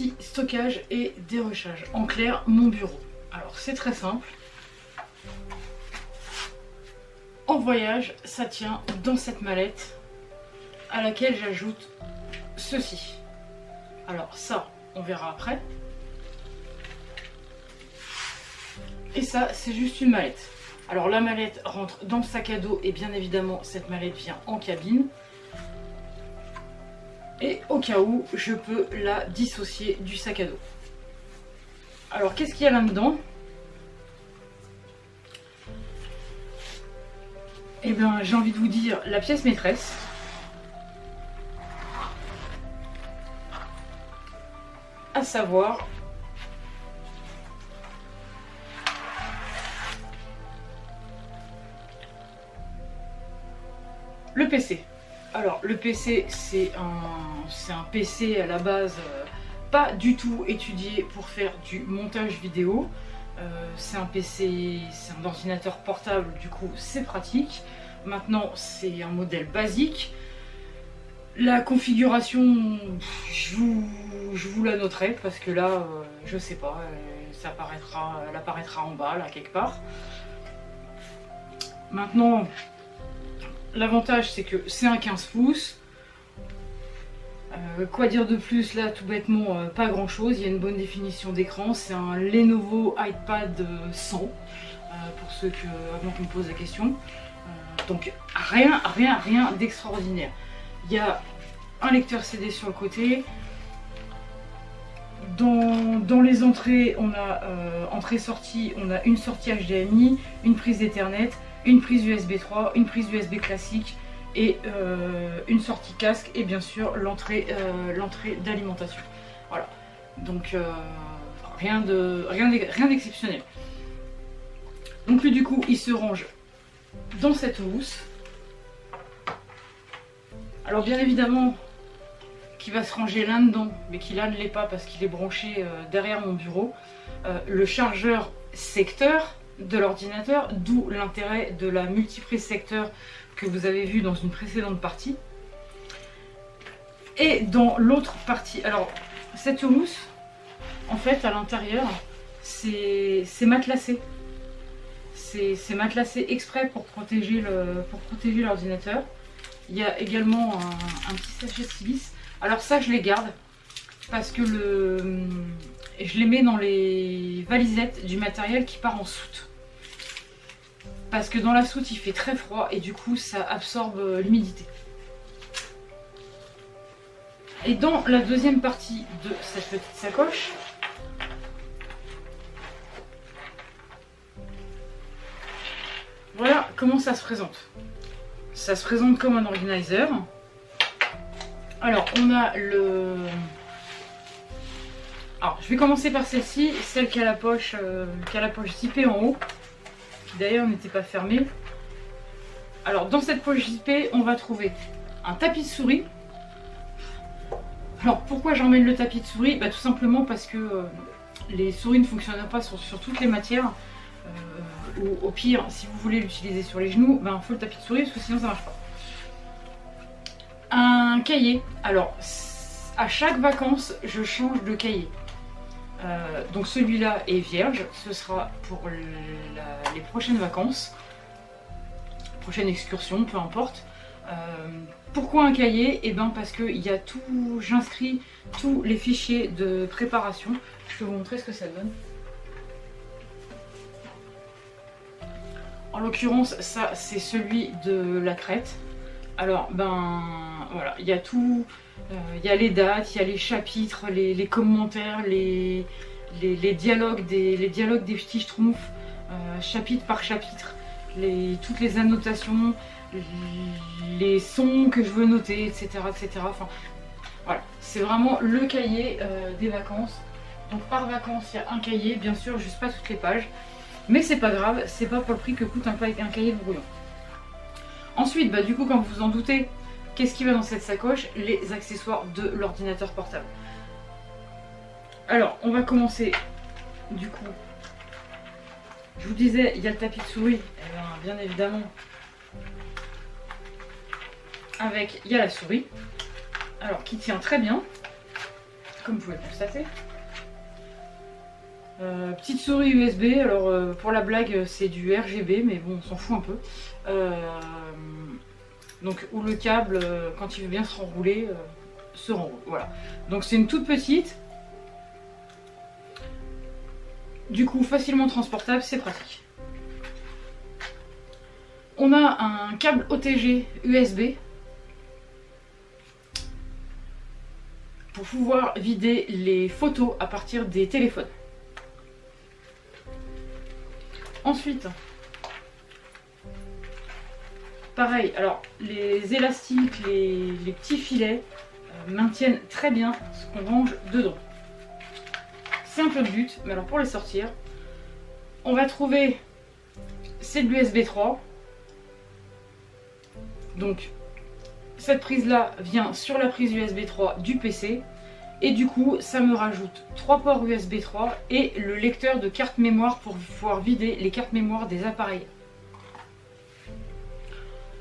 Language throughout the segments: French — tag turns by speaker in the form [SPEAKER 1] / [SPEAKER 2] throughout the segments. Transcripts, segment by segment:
[SPEAKER 1] partie stockage et dérochage. En clair, mon bureau. Alors c'est très simple. En voyage, ça tient dans cette mallette à laquelle j'ajoute ceci. Alors ça, on verra après. Et ça, c'est juste une mallette. Alors la mallette rentre dans le sac à dos et bien évidemment cette mallette vient en cabine. Et au cas où, je peux la dissocier du sac à dos. Alors qu'est-ce qu'il y a là-dedans? Eh bien j'ai envie de vous dire la pièce maîtresse. À savoir le PC. Alors le PC c'est un PC à la base pas du tout étudié pour faire du montage vidéo. C'est un PC, c'est un ordinateur portable, du coup c'est pratique. Maintenant c'est un modèle basique. La configuration, je vous la noterai parce que là, je sais pas, elle apparaîtra en bas là quelque part. Maintenant, l'avantage c'est que c'est un 15 pouces. Quoi dire de plus là, tout bêtement, pas grand chose. Il y a une bonne définition d'écran. C'est un Lenovo iPad 100 pour ceux avant qu'on me pose la question. Donc rien d'extraordinaire. Il y a un lecteur CD sur le côté. Dans les entrées, on a entrée-sortie, on a une sortie HDMI, une prise Ethernet, une prise USB 3, une prise USB classique et une sortie casque et bien sûr l'entrée d'alimentation. Voilà. Donc rien d'exceptionnel. Donc lui du coup il se range dans cette housse. Alors bien évidemment qui va se ranger là-dedans, mais qui là ne l'est pas parce qu'il est branché derrière mon bureau, le chargeur secteur de l'ordinateur, d'où l'intérêt de la multiprise secteur que vous avez vu dans une précédente partie. Et dans l'autre partie, alors cette housse, en fait à l'intérieur, c'est matelassé. C'est matelassé exprès pour protéger l'ordinateur. Il y a également un petit sachet de silice. Alors ça je les garde parce que je les mets dans les valisettes du matériel qui part en soute. Parce que dans la soute il fait très froid et du coup ça absorbe l'humidité. Et dans la deuxième partie de cette petite sacoche, voilà comment ça se présente. Ça se présente comme un organizer. Alors on a le... Alors je vais commencer par celle-ci, celle qui a la poche zippée en haut, qui d'ailleurs n'était pas fermée. Alors dans cette poche zippée, on va trouver un tapis de souris. Alors pourquoi j'emmène le tapis de souris? Tout simplement parce que les souris ne fonctionnent pas sur toutes les matières. Ou au pire, si vous voulez l'utiliser sur les genoux, il faut le tapis de souris parce que sinon ça marche pas. Un cahier. Alors à chaque vacances, je change de cahier. Donc celui-là est vierge, ce sera pour les prochaines vacances, prochaine excursion, peu importe. Pourquoi un cahier? Eh bien parce que il y a tout, j'inscris tous les fichiers de préparation. Je peux vous montrer ce que ça donne. En l'occurrence, ça c'est celui de la crête. Alors voilà, il y a tout, il y a les dates, il y a les chapitres, les commentaires, les dialogues des petits schtroumpfs, chapitre par chapitre, toutes les annotations, les sons que je veux noter, etc. Enfin, voilà, c'est vraiment le cahier des vacances. Donc par vacances, il y a un cahier, bien sûr, juste pas toutes les pages. Mais c'est pas grave, c'est pas pour le prix que coûte un cahier de brouillon. Ensuite, du coup, comme vous vous en doutez, qu'est-ce qui va dans cette sacoche? Les accessoires de l'ordinateur portable. Alors, on va commencer, du coup, je vous disais, il y a le tapis de souris, bien évidemment, il y a la souris, alors qui tient très bien. comme vous pouvez le constater. Petite souris USB, alors pour la blague c'est du RGB, mais bon on s'en fout un peu. Donc où le câble, quand il veut bien se renrouler, se renroule. Voilà. Donc c'est une toute petite. Du coup facilement transportable, c'est pratique. On a un câble OTG USB pour pouvoir vider les photos à partir des téléphones. Ensuite, pareil, alors les élastiques, les petits filets maintiennent très bien ce qu'on range dedans. Simple de but, mais alors pour les sortir, on va trouver, c'est de l'USB 3. Donc cette prise là vient sur la prise USB 3 du PC. Et du coup, ça me rajoute 3 ports USB 3 et le lecteur de carte mémoire pour pouvoir vider les cartes mémoire des appareils.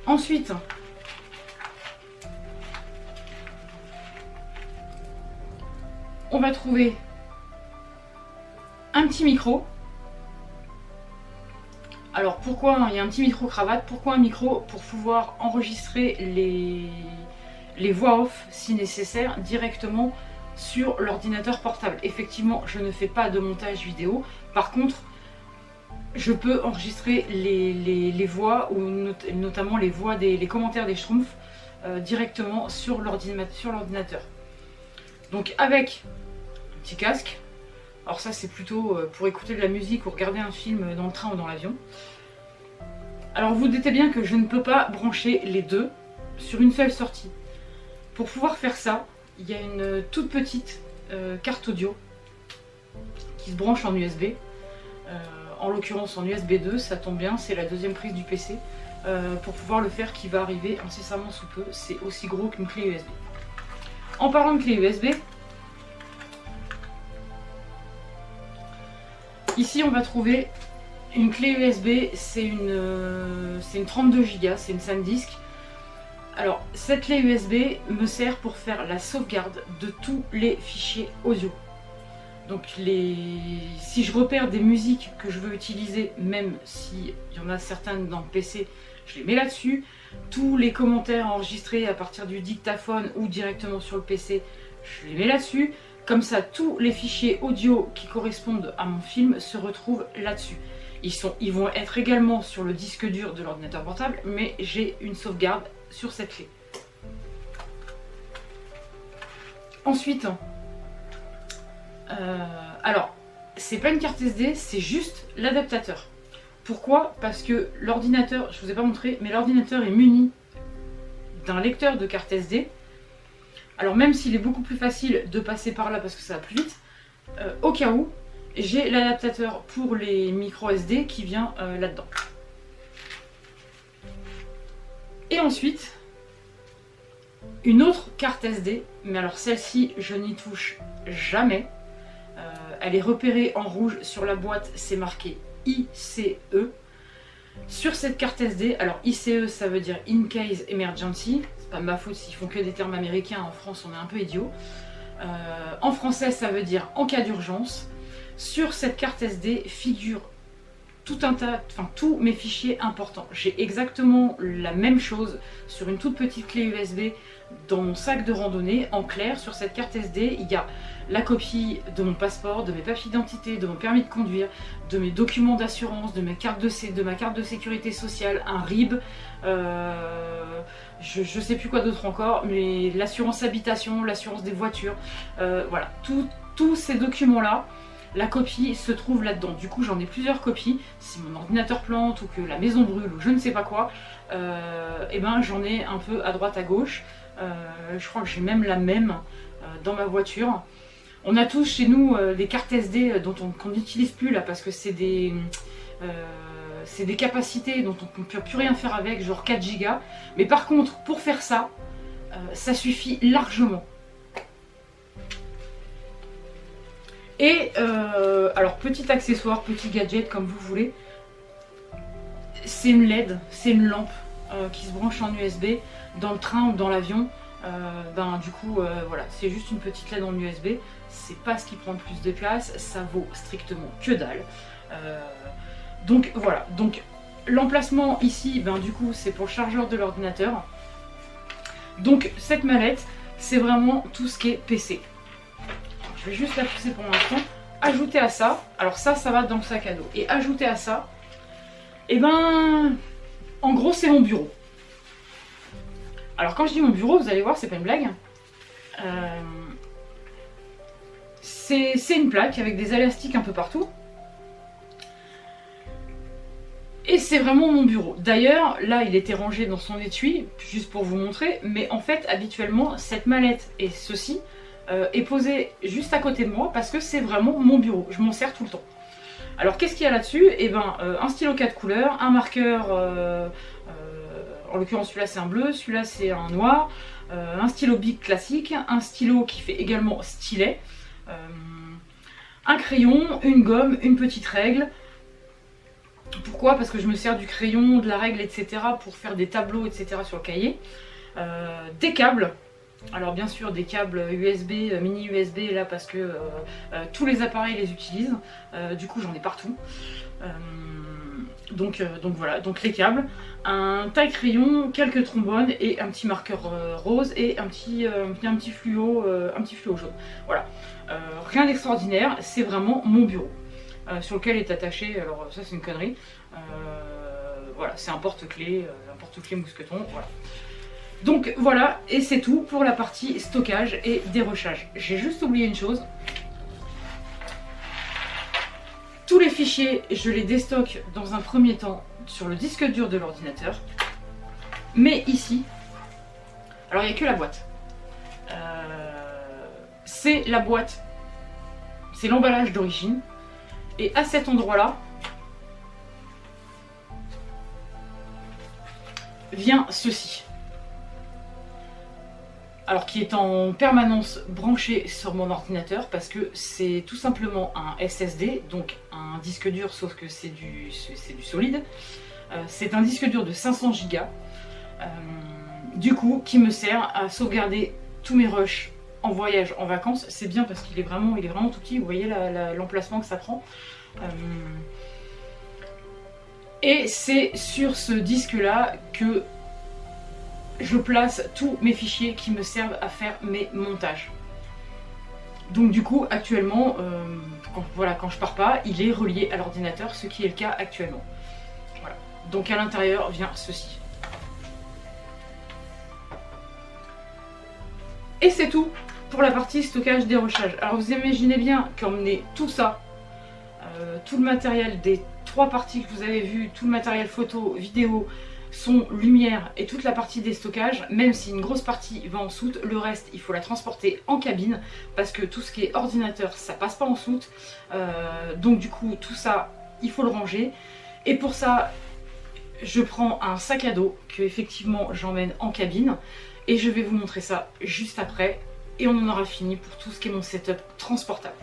[SPEAKER 1] Ensuite, on va trouver un petit micro. Alors pourquoi il y a un petit micro cravate? Pourquoi un micro? Pour pouvoir enregistrer les voix off si nécessaire directement sur l'ordinateur portable. Effectivement, je ne fais pas de montage vidéo. Par contre, je peux enregistrer les voix, ou notamment les voix les commentaires des Schtroumpfs directement sur l'ordinateur. Donc avec un petit casque. Alors ça c'est plutôt pour écouter de la musique ou regarder un film dans le train ou dans l'avion. Alors vous doutez bien que je ne peux pas brancher les deux sur une seule sortie. Pour pouvoir faire ça, il y a une toute petite carte audio qui se branche en USB. En l'occurrence en USB 2, ça tombe bien, c'est la deuxième prise du PC. Pour pouvoir le faire qui va arriver incessamment sous peu, c'est aussi gros qu'une clé USB. En parlant de clé USB, ici on va trouver une clé USB, c'est une 32 Go, c'est une SanDisk. Alors cette clé USB me sert pour faire la sauvegarde de tous les fichiers audio. Donc si je repère des musiques que je veux utiliser, même s'il y en a certaines dans le PC, je les mets là-dessus. Tous les commentaires enregistrés à partir du dictaphone ou directement sur le PC, je les mets là-dessus. Comme ça, tous les fichiers audio qui correspondent à mon film se retrouvent là-dessus. Ils vont être également sur le disque dur de l'ordinateur portable, mais j'ai une sauvegarde sur cette clé. Ensuite, alors, c'est pas une carte SD, c'est juste l'adaptateur. Pourquoi? Parce que l'ordinateur, je vous ai pas montré, mais l'ordinateur est muni d'un lecteur de carte SD. Alors même s'il est beaucoup plus facile de passer par là parce que ça va plus vite, au cas où, j'ai l'adaptateur pour les micro SD qui vient là-dedans. Et ensuite, une autre carte SD, mais alors celle-ci, je n'y touche jamais. Elle est repérée en rouge sur la boîte, c'est marqué ICE. Sur cette carte SD, alors ICE ça veut dire In Case Emergency, c'est pas ma faute s'ils font que des termes américains, en France on est un peu idiot. En français ça veut dire en cas d'urgence. Sur cette carte SD figure tout un tas, enfin tous mes fichiers importants. J'ai exactement la même chose sur une toute petite clé USB dans mon sac de randonnée. En clair, sur cette carte SD, il y a la copie de mon passeport, de mes papiers d'identité, de mon permis de conduire, de mes documents d'assurance, de ma carte de sécurité sociale, un RIB, je sais plus quoi d'autre encore, mais l'assurance habitation, l'assurance des voitures, voilà, tous ces documents-là. La copie se trouve là-dedans. Du coup, j'en ai plusieurs copies. Si mon ordinateur plante ou que la maison brûle ou je ne sais pas quoi, et ben j'en ai un peu à droite à gauche. Je crois que j'ai même la même dans ma voiture. On a tous chez nous des cartes SD qu'on n'utilise plus là parce que c'est des capacités dont on ne peut plus rien faire avec, genre 4 Go. Mais par contre, pour faire ça, ça suffit largement. Et alors petit accessoire, petit gadget comme vous voulez, c'est une LED, c'est une lampe qui se branche en USB dans le train ou dans l'avion. Ben du coup voilà, c'est juste une petite LED en USB, c'est pas ce qui prend le plus de place, ça vaut strictement que dalle. Donc voilà, donc l'emplacement ici, ben du coup c'est pour le chargeur de l'ordinateur. Donc cette mallette, c'est vraiment tout ce qui est PC. Alors, je vais juste la pousser pour l'instant. Ajouter à ça, alors ça va dans le sac à dos. Et ajouter à ça, et ben en gros c'est mon bureau. Alors quand je dis mon bureau, vous allez voir, c'est pas une blague. C'est une plaque avec des élastiques un peu partout. Et c'est vraiment mon bureau. D'ailleurs, là il était rangé dans son étui, juste pour vous montrer. Mais en fait, habituellement, cette mallette et ceci est posé juste à côté de moi parce que c'est vraiment mon bureau. Je m'en sers tout le temps. Alors qu'est-ce qu'il y a là-dessus? Et ben un stylo 4 couleurs, un marqueur... en l'occurrence celui-là c'est un bleu, celui-là c'est un noir, un stylo Bic classique, un stylo qui fait également stylet, un crayon, une gomme, une petite règle. Pourquoi? Parce que je me sers du crayon, de la règle, etc. pour faire des tableaux, etc. sur le cahier. Des câbles. Alors bien sûr des câbles USB, mini USB là parce que tous les appareils les utilisent. Du coup j'en ai partout. Donc voilà, donc les câbles, un taille-crayon, quelques trombones et un petit marqueur rose et un petit fluo jaune. Voilà, rien d'extraordinaire, c'est vraiment mon bureau sur lequel est attaché, alors ça c'est une connerie, voilà, c'est un porte-clés, mousqueton, voilà. Donc voilà, et c'est tout pour la partie stockage et dérochage. J'ai juste oublié une chose. Tous les fichiers, je les déstocke dans un premier temps sur le disque dur de l'ordinateur. Mais ici, alors il n'y a que la boîte. C'est la boîte, c'est l'emballage d'origine. Et à cet endroit-là, vient ceci. Alors qui est en permanence branché sur mon ordinateur parce que c'est tout simplement un SSD, donc un disque dur sauf que c'est du solide. C'est un disque dur de 500 Go, du coup qui me sert à sauvegarder tous mes rushs en voyage, en vacances. C'est bien parce qu'il est vraiment tout petit, vous voyez l'emplacement que ça prend. Et c'est sur ce disque là que je place tous mes fichiers qui me servent à faire mes montages. Donc du coup actuellement, quand je pars pas, il est relié à l'ordinateur, ce qui est le cas actuellement. Voilà. Donc à l'intérieur vient ceci. Et c'est tout pour la partie stockage dérochage. Alors vous imaginez bien qu'emmener tout ça, tout le matériel des 3 parties que vous avez vues, tout le matériel photo, vidéo, son, lumière et toute la partie des stockages, même si une grosse partie va en soute, le reste il faut la transporter en cabine parce que tout ce qui est ordinateur ça passe pas en soute, donc du coup tout ça il faut le ranger. Et pour ça je prends un sac à dos que effectivement j'emmène en cabine et je vais vous montrer ça juste après et on en aura fini pour tout ce qui est mon setup transportable.